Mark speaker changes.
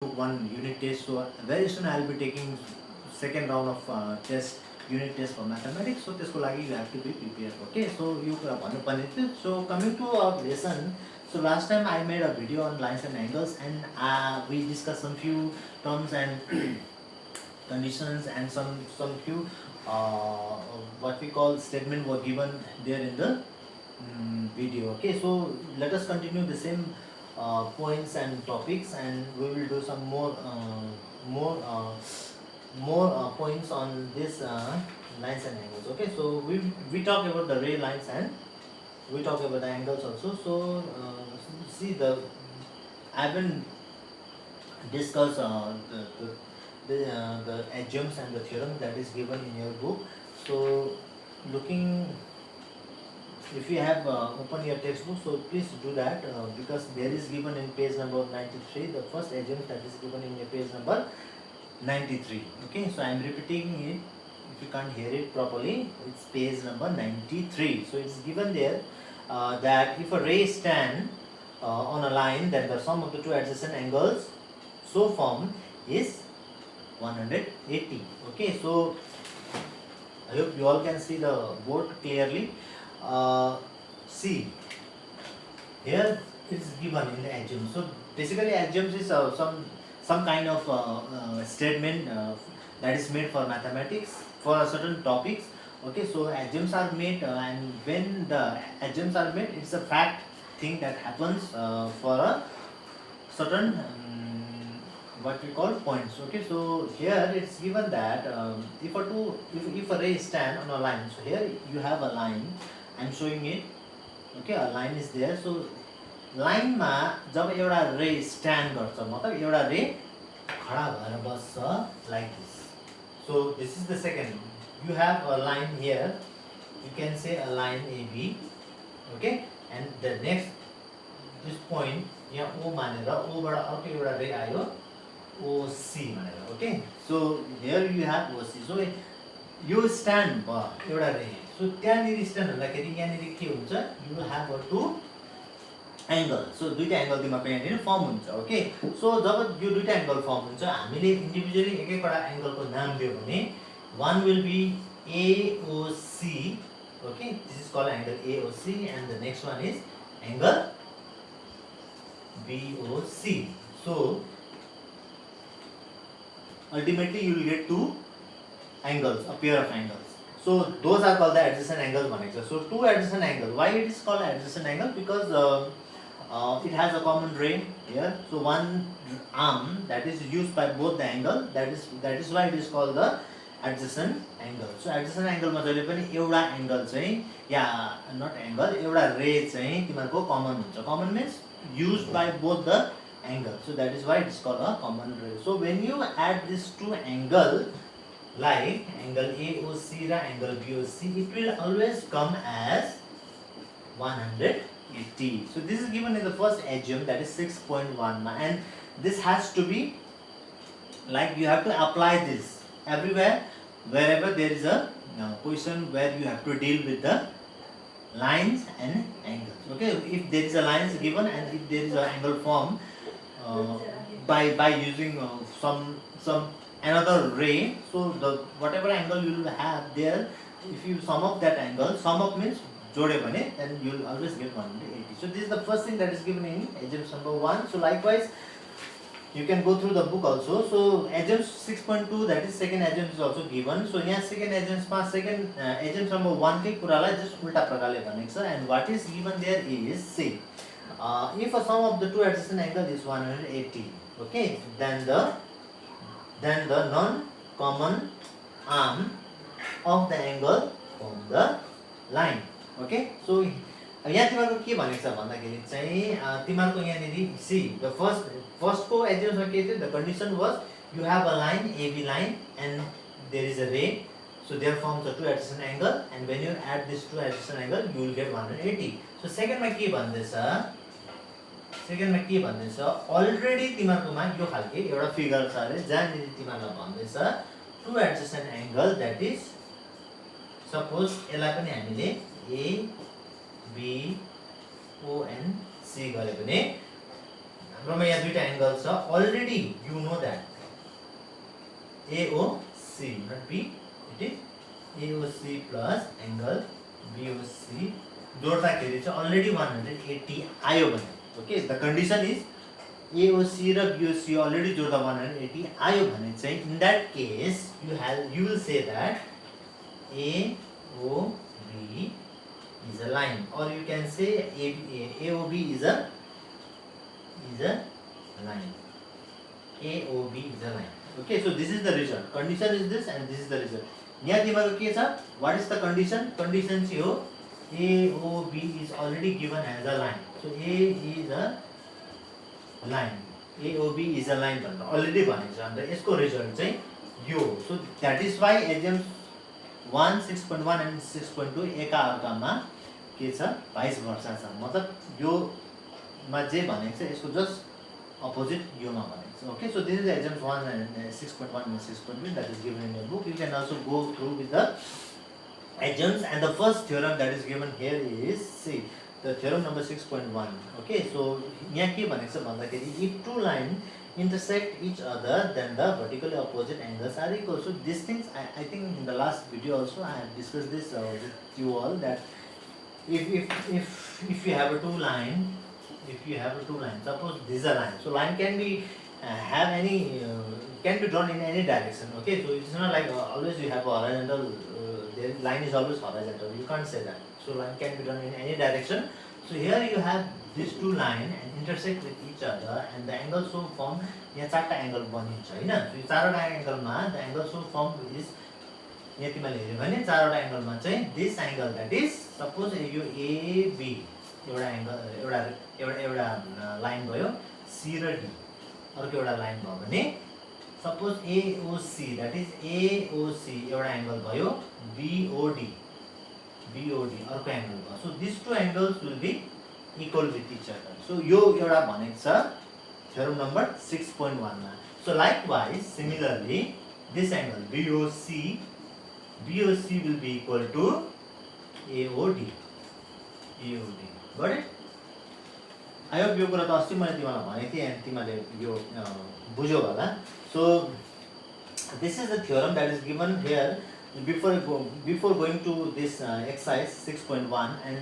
Speaker 1: one unit test. So very soon I'll be taking second round of test unit test for mathematics. So त्यसको लागि you have to be prepared. Okay, so यो कुरा भन्नुपर्ने थियो. So coming to our lesson, so last time I made a video on lines and angles, and we discussed some few terms and conditions and some few what we call statement were given there in the video. Okay, so let us continue the same points and topics, and we will do some more points on this lines and angles. Okay, so we talk about the ray lines and we talk about the angles also. So see, I've been discuss the axioms and the theorem that is given in your book. So looking, if you have open your textbook, so please do that, because there is given in page number 93 the first axiom that is given in your page number 93. Okay, so I am repeating it. If you can't hear it properly, it's page number 93. So it's given there that if a ray stand on a line, then the sum of the two adjacent angles so formed is 180. Okay, so I hope you all can see the board clearly. See, here it's given in the axiom. So basically axioms is some kind of statement that is made for mathematics for certain topics. Okay, so axioms are made, and when the axioms are made, it's a fact thing that happens for a certain what we call points. Okay, so here it's given that if a ray stand on a line, so here you have a line, I'm showing it. Okay, a line is there. So line मा जब एउटा रे stand गर्छ, मतलब एउटा रे खडा भएर बस्छ like this. So this is the second. You have a line here. You can say a line AB. Okay, and the next this point यहाँ O मानेर O बाट अर्को एउटा रे आयो OC भनेर. Okay, so here you have OC. So yo stand भयो एउटा रे. So त्यहाँनिर स्ट्यान्ड हुँदाखेरि यहाँनिर के हुन्छ, you will have a two angle. So दुईटा एंगल तिमीहरूको यहाँनिर फर्म हुन्छ. ओके, सो जब यो दुईटा एंगल फर्म हुन्छ, हामीले इन्डिभिजुअली एक एकवटा एंगलको नाम दियो भने one will be AOC. Okay, this is called angle AOC, and the next one is angle BOC. So ultimately you will get two angles, a pair of angles. So those are called the adjacent angles भनेको छ. So two adjacent angles. Why it is called adjacent angle? Because it has a common ray here. So one arm that is used by both the angle. That is why it is called the adjacent angle. So adjacent angle मा जहिले पनि एउटा angle चाहिँ या not angle, एउटा रे चाहिँ तिमीहरूको common हुन्छ. Common means used by both the angles. So that is why it is called a common ray. So when you add these two angles, like angle AOC and angle BOC, it will always come as 180. So this is given in the first axiom, that is 6.1, and this has to be like, you have to apply this everywhere wherever there is a position where you have to deal with the lines and angles. Okay, if there is a lines given and if there is an angle form by using some another ray, so the whatever angle you will have there, if you sum up that angle, sum up means jode bhane, then you will always get 180. So this is the first thing that is given in axiom number 1. So likewise you can go through the book also. So axiom 6.2, that is second axiom, is also given. So यहाँ second axiom मा second axiom number 1 कै कुरालाई just उल्टा प्रकारले भनेको छ, and what is given there is, say if a sum of the two adjacent angle is 180, okay, then the non-common arm of the angle from the line. Okay, so यहाँ तिमीहरूको के भनेको छ भन्दाखेरि चाहिँ तिमीहरूको यहाँनिर see the first को axiom मा के थियो, the condition was you have a line, AB line, and there is a ray, so there forms a two adjacent angle, and when you add these two adjacent angle, you will get 180. So second मा के भन्दैछ, second मा के भन्दैछ, already तिमीहरुकोमा यो खालके एउटा figure छ अरे, जहाँनिर तिमीहरुलाई भन्दैछ to adjacent angle, that is suppose यसलाई पनि हामीले A B O and C गरे भने हाम्रोमा यहाँ दुईटा एंगल छ already you know that AOC not B it is AOC plus angle BOC जोड्दाखेरि चाहिँ अलरेडी 180 आयो भने okay the condition is AOC र BOC अलरेडी जोड्दा 180 आयो भने चाहिँ in that case you will say that AOB is a line or you can say AOB is a line. AOB is a line. Okay, so this is the result. Condition is this and this is the result. यहाँ तिम्रो के छ? What is the condition? Condition चाहिँ हो AOB is already given as a line. So A is a line. AOB is a line भनेर already भनेको छ अन्त यसको रिजल्ट चाहिँ यो. So that is why exams 1 6.1 and 6.2 एका अर्कामा के छ भाइस वर्सा छ मतलब यो मा जे भनेको छ यसको जस्ट अपोजिट योमा भनेको छ. Okay, so this is the exams 1 and 6.1 and 6.2 that is given in your book. You can also go through with the exams and the first theorem that is given here is see the theorem number 6.1. Okay, so यहाँ के भनेको छ भन्दाखेरि if two lines intersect each other then the vertically opposite angles are equal. So these things I think in the last video also I have discussed this with you all that if you have a two line suppose this is a line, so line can be have any can be drawn in any direction. Okay, so it's not like always you have a horizontal the line is always horizontal, you can't say that. So line can be drawn in any direction. So here you have these two lines and intersect with each other and the angle so form यहाँ चारवटा angle बनिन्छ हैन. So यो चारवटा एंगलमा the angle so form is यहाँ तिमीले हेर्यो भने चारवटा एंगलमा चाहिँ this angle that is suppose yo AB एउटा एंगल एउटा लाइन भयो C र D अर्को एउटा लाइन भयो भने suppose AOC that is AOC एउटा एंगल भयो BOD अर्को एंगल भयो. So these two angles will be equal with each other. So यो एउटा भनेको छ theorem number 6.1 मा. So likewise similarly this angle BOC will be equal to AOD. Got it? I hope यो कुरा त अस्ति मैले तिमीलाई भनेको थिएँ अनि तिमीले यो बुझ्यौ होला. So this is the theorem that is given here before going to this exercise 6.1 and